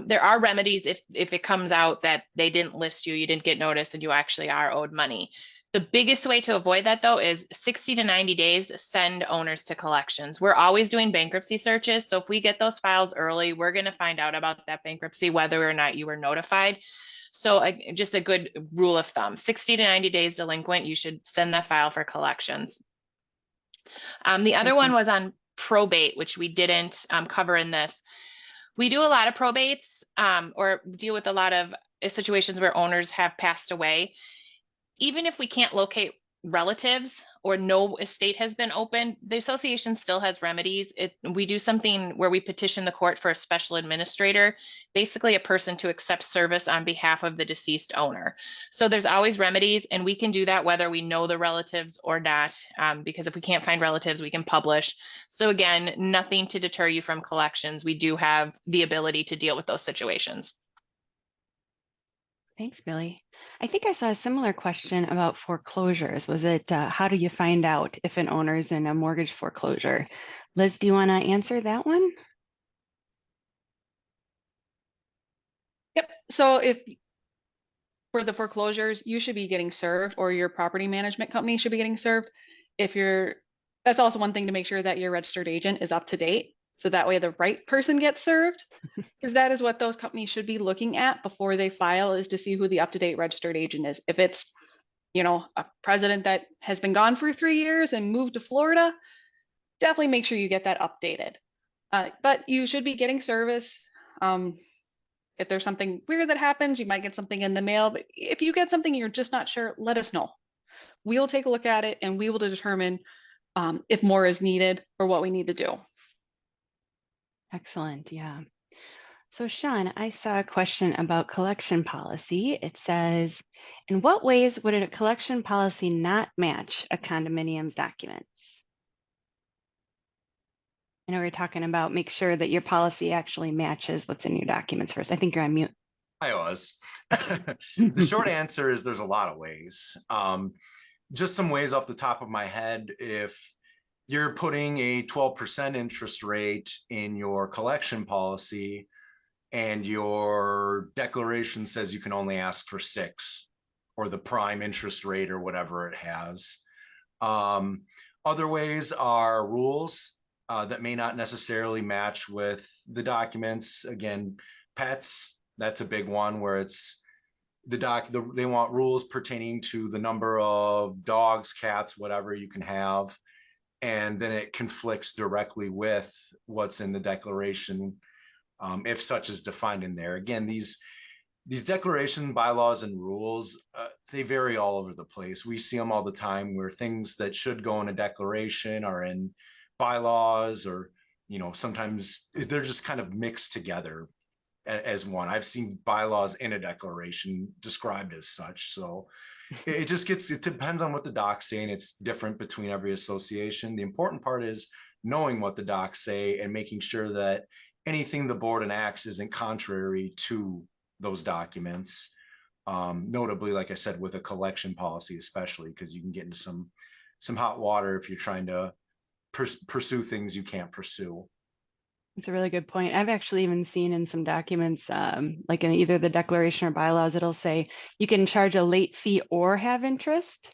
There are remedies if it comes out that they didn't list you, you didn't get notice, and you actually are owed money. The biggest way to avoid that, though, is 60 to 90 days, send owners to collections. We're always doing bankruptcy searches. So if we get those files early, we're going to find out about that bankruptcy, whether or not you were notified. So just a good rule of thumb, 60 to 90 days delinquent, you should send that file for collections. The other one was on probate, which we didn't cover in this. We do a lot of probates or deal with a lot of situations where owners have passed away. Even if we can't locate relatives or no estate has been opened, the association still has remedies. We do something where we petition the court for a special administrator, basically a person to accept service on behalf of the deceased owner. So there's always remedies, and we can do that whether we know the relatives or not, because if we can't find relatives, we can publish. So again, nothing to deter you from collections. We do have the ability to deal with those situations. Thanks, Billy. I think I saw a similar question about foreclosures. Was it how do you find out if an owner is in a mortgage foreclosure? Liz, do you want to answer that one? Yep. So if for the foreclosures, you should be getting served, or your property management company should be getting served. That's also one thing to make sure that your registered agent is up to date. So that way the right person gets served, because that is what those companies should be looking at before they file, is to see who the up-to-date registered agent is. If it's, a president that has been gone for 3 years and moved to Florida, definitely make sure you get that updated. But you should be getting service. If there's something weird that happens, you might get something in the mail. But if you get something you're just not sure, let us know. We'll take a look at it, and we will determine if more is needed or what we need to do. Excellent. Yeah. So Sean, I saw a question about collection policy. It says, in what ways would a collection policy not match a condominium's documents? I know we're talking about make sure that your policy actually matches what's in your documents first. I think you're on mute. I was. The short answer is there's a lot of ways. Just some ways off the top of my head. If you're putting a 12% interest rate in your collection policy and your declaration says you can only ask for 6, or the prime interest rate or whatever it has. Other ways are rules that may not necessarily match with the documents. Again, pets, that's a big one where it's they want rules pertaining to the number of dogs, cats, whatever you can have. And then it conflicts directly with what's in the declaration, if such is defined in there. Again, these declaration bylaws and rules, they vary all over the place. We see them all the time where things that should go in a declaration are in bylaws, or sometimes they're just kind of mixed together as one. I've seen bylaws in a declaration described as such. So it depends on what the docs say, and it's different between every association. The important part is knowing what the docs say and making sure that anything the board enacts isn't contrary to those documents. Notably, like I said, with a collection policy, especially, because you can get into some hot water if you're trying to pursue things you can't pursue. It's a really good point. I've actually even seen in some documents, like in either the declaration or bylaws, it'll say you can charge a late fee or have interest.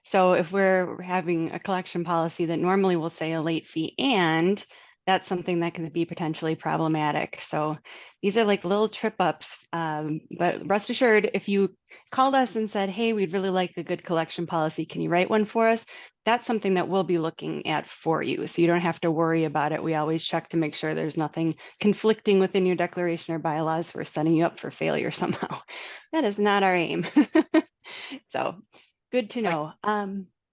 So if we're having a collection policy that normally will say a late fee, and that's something that can be potentially problematic. So these are like little trip ups, but rest assured, if you called us and said, hey, we'd really like a good collection policy, can you write one for us? That's something that we'll be looking at for you. So you don't have to worry about it. We always check to make sure there's nothing conflicting within your declaration or bylaws for setting you up for failure somehow. That is not our aim. So good to know.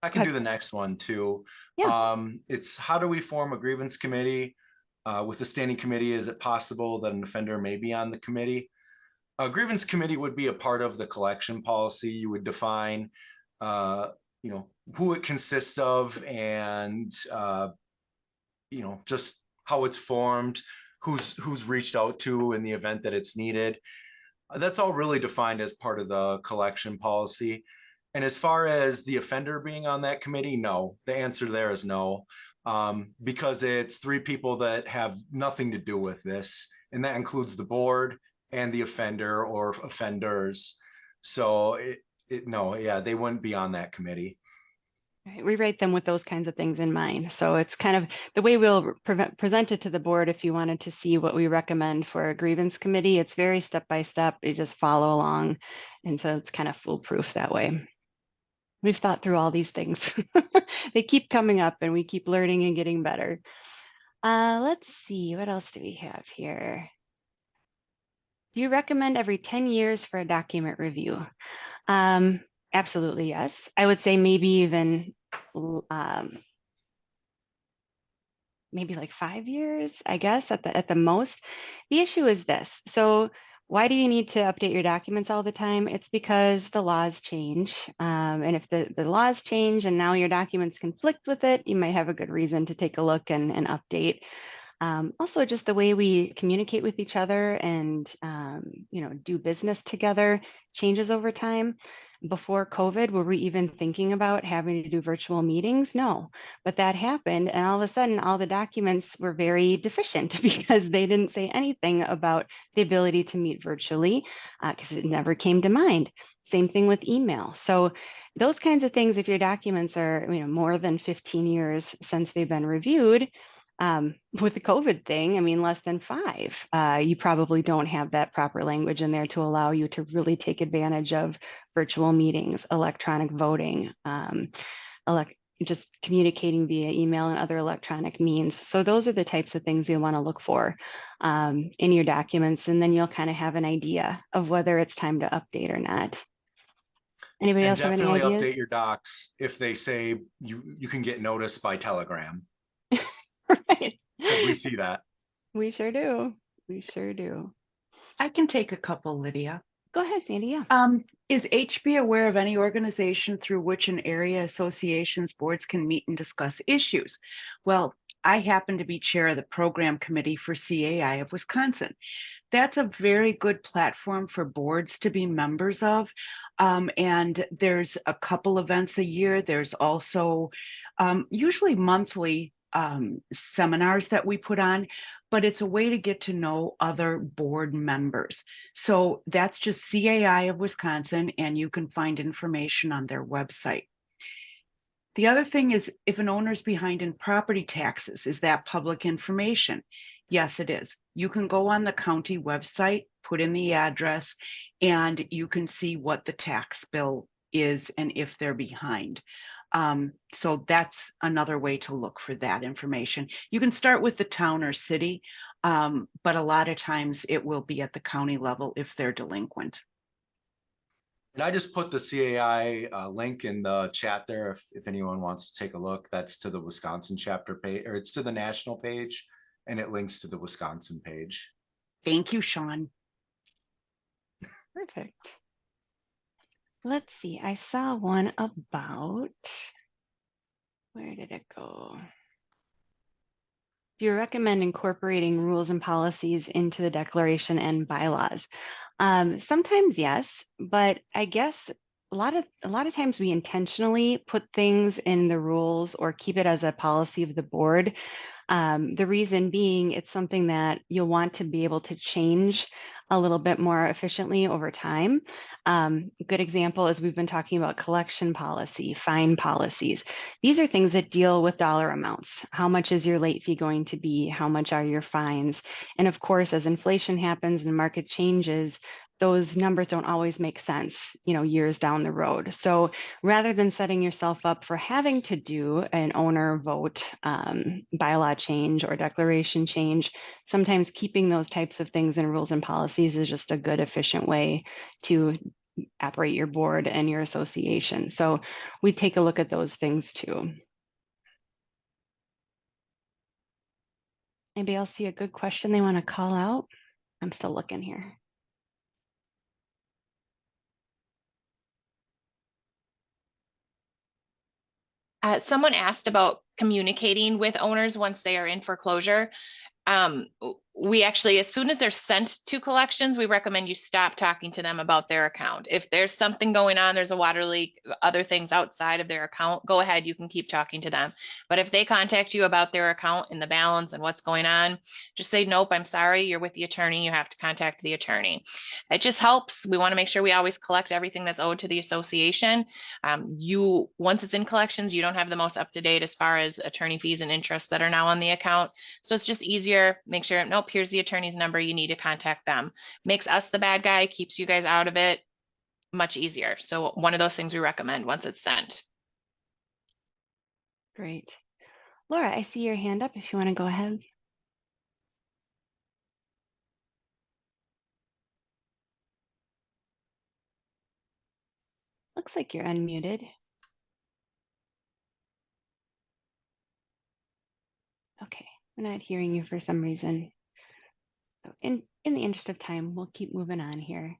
I can do the next one too. Yeah. It's how do we form a grievance committee? With the standing committee, is it possible that an offender may be on the committee? A grievance committee would be a part of the collection policy. You would define, who it consists of and, just how it's formed, who's reached out to in the event that it's needed. That's all really defined as part of the collection policy. And as far as the offender being on that committee, no, the answer there is no, because it's three people that have nothing to do with this. And that includes the board and the offender or offenders. So no, yeah, they wouldn't be on that committee. Right, we rate them with those kinds of things in mind. So it's kind of the way we'll present it to the board. If you wanted to see what we recommend for a grievance committee, it's very step by step. You just follow along. And so it's kind of foolproof that way. We've thought through all these things. They keep coming up and we keep learning and getting better. Let's see, what else do we have here? Do you recommend every 10 years for a document review? Absolutely, yes. I would say maybe even maybe like 5 years, I guess, at the most. The issue is this. So why do you need to update your documents all the time? It's because the laws change. And if the laws change and now your documents conflict with it, you might have a good reason to take a look and update. Also, just the way we communicate with each other and do business together changes over time. Before COVID, were we even thinking about having to do virtual meetings? No, but that happened, and all of a sudden, all the documents were very deficient because they didn't say anything about the ability to meet virtually because it never came to mind. Same thing with email. So those kinds of things, if your documents are more than 15 years since they've been reviewed, with the COVID thing, I mean, less than 5, you probably don't have that proper language in there to allow you to really take advantage of virtual meetings, electronic voting, just communicating via email and other electronic means. So those are the types of things you'll want to look for in your documents, and then you'll kind of have an idea of whether it's time to update or not. Anybody And else have any definitely ideas? update your docs if they say you can get notice by telegram, Right. because we see that. We sure do. We sure do. I can take a couple, Lydia. Go ahead, Sandy. Yeah. Is HB aware of any organization through which an area association's boards can meet and discuss issues? Well, I happen to be chair of the program committee for CAI of Wisconsin. That's a very good platform for boards to be members of. And there's a couple events a year. There's also usually monthly seminars that we put on, but it's a way to get to know other board members. So that's just CAI of Wisconsin, and you can find information on their website. The other thing is, if an owner's behind in property taxes, is that public information? Yes, it is. You can go on the county website, put in the address, and you can see what the tax bill is and if they're behind. So that's another way to look for that information. You can start with the town or city, but a lot of times it will be at the county level if they're delinquent. And I just put the CAI link in the chat there if anyone wants to take a look. That's to the Wisconsin chapter page, or it's to the national page, and it links to the Wisconsin page. Thank you, Sean. Perfect. Let's see. I saw one about, where did it go? Do you recommend incorporating rules and policies into the declaration and bylaws? Sometimes yes, but I guess a lot of times we intentionally put things in the rules or keep it as a policy of the board. The reason being, it's something that you'll want to be able to change a little bit more efficiently over time. A good example is we've been talking about collection policy, fine policies. These are things that deal with dollar amounts. How much is your late fee going to be? How much are your fines? And of course, as inflation happens and the market changes, those numbers don't always make sense, years down the road. So rather than setting yourself up for having to do an owner vote, bylaw change or declaration change, sometimes keeping those types of things in rules and policies is just a good, efficient way to operate your board and your association. So we take a look at those things too. Anybody else see a good question they want to call out? I'm still looking here. Someone asked about communicating with owners once they are in foreclosure. We actually, as soon as they're sent to collections, we recommend you stop talking to them about their account. If there's something going on, there's a water leak, other things outside of their account, go ahead, you can keep talking to them. But if they contact you about their account and the balance and what's going on, just say, nope, I'm sorry, you're with the attorney, you have to contact the attorney. It just helps. We want to make sure we always collect everything that's owed to the association. Once it's in collections, you don't have the most up to date as far as attorney fees and interest that are now on the account. So it's just easier. Make sure, nope, here's the attorney's number. You need to contact them. Makes us the bad guy, keeps you guys out of it. Much easier. So one of those things we recommend once it's sent. Great. Laura, I see your hand up if you want to go ahead. Looks like you're unmuted. Okay, we're not hearing you for some reason. So in the interest of time, we'll keep moving on here.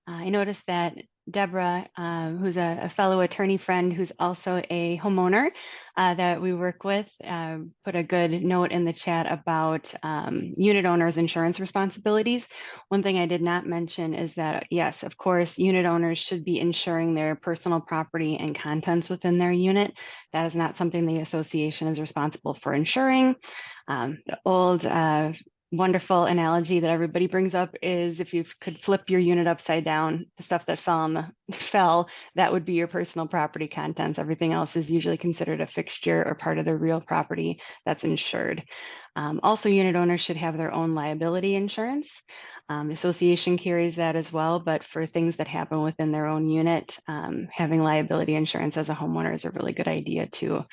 I noticed that Deborah, who's a fellow attorney friend who's also a homeowner that we work with, put a good note in the chat about unit owners' insurance responsibilities. One thing I did not mention is that, yes, of course, unit owners should be insuring their personal property and contents within their unit. That is not something the association is responsible for insuring. The old wonderful analogy that everybody brings up is if you could flip your unit upside down, the stuff that fell, that would be your personal property contents. Everything else is usually considered a fixture or part of the real property that's insured. Also, unit owners should have their own liability insurance. The association carries that as well, but for things that happen within their own unit, having liability insurance as a homeowner is a really good idea too.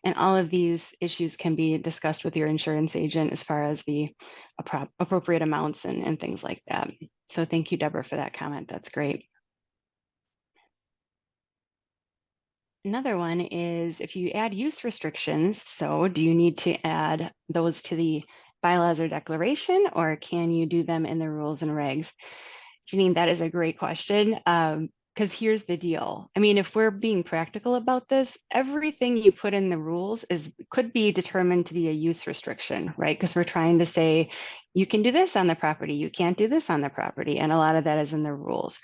And all of these issues can be discussed with your insurance agent as far as the appropriate amounts and things like that. So thank you, Deborah, for that comment. That's great. Another one is if you add use restrictions, so do you need to add those to the bylaws or declaration, or can you do them in the rules and regs? Janine, that is a great question. Because here's the deal. I mean, if we're being practical about this, everything you put in the rules could be determined to be a use restriction, right? Because we're trying to say, you can do this on the property, you can't do this on the property. And a lot of that is in the rules.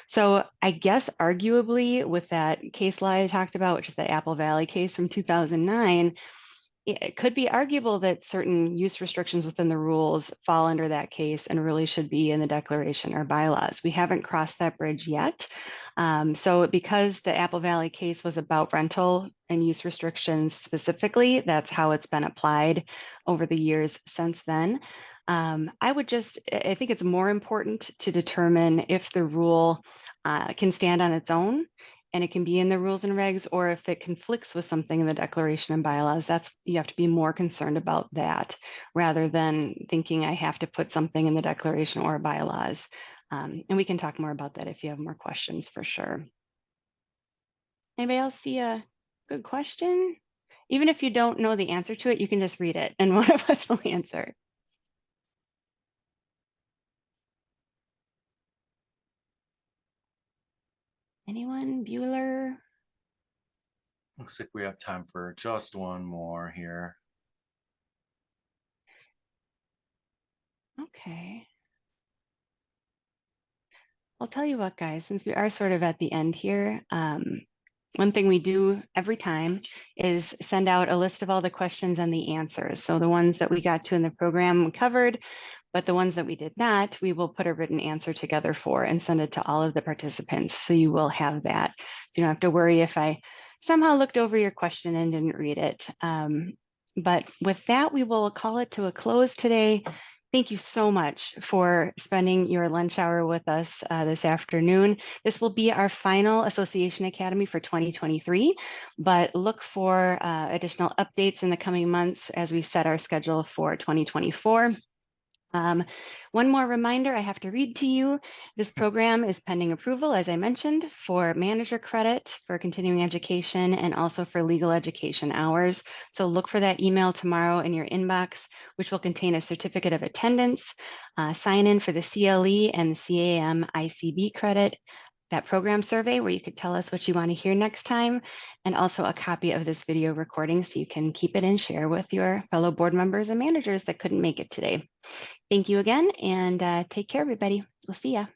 So I guess arguably with that case law I talked about, which is the Apple Valley case from 2009, it could be arguable that certain use restrictions within the rules fall under that case and really should be in the declaration or bylaws. We haven't crossed that bridge yet. So because the Apple Valley case was about rental and use restrictions specifically, that's how it's been applied over the years since then. I think it's more important to determine if the rule can stand on its own and it can be in the rules and regs, or if it conflicts with something in the declaration and bylaws, you have to be more concerned about that rather than thinking I have to put something in the declaration or bylaws. And we can talk more about that if you have more questions for sure. Anybody else see a good question? Even if you don't know the answer to it, you can just read it and one of us will answer. Anyone? Bueller? Looks like we have time for just one more here. Okay. I'll tell you what, guys, since we are sort of at the end here, one thing we do every time is send out a list of all the questions and the answers. So the ones that we got to in the program we covered, but the ones that we did not, we will put a written answer together for and send it to all of the participants. So you will have that. You don't have to worry if I somehow looked over your question and didn't read it. But with that, we will call it to a close today. Thank you so much for spending your lunch hour with us this afternoon. This will be our final Association Academy for 2023, but look for additional updates in the coming months as we set our schedule for 2024. One more reminder I have to read to you. This program is pending approval, as I mentioned, for manager credit, for continuing education, and also for legal education hours. So look for that email tomorrow in your inbox, which will contain a certificate of attendance, sign in for the CLE and the CAM ICB credit, that program survey where you could tell us what you want to hear next time, and also a copy of this video recording so you can keep it and share with your fellow board members and managers that couldn't make it today. Thank you again, and take care, everybody. We'll see ya.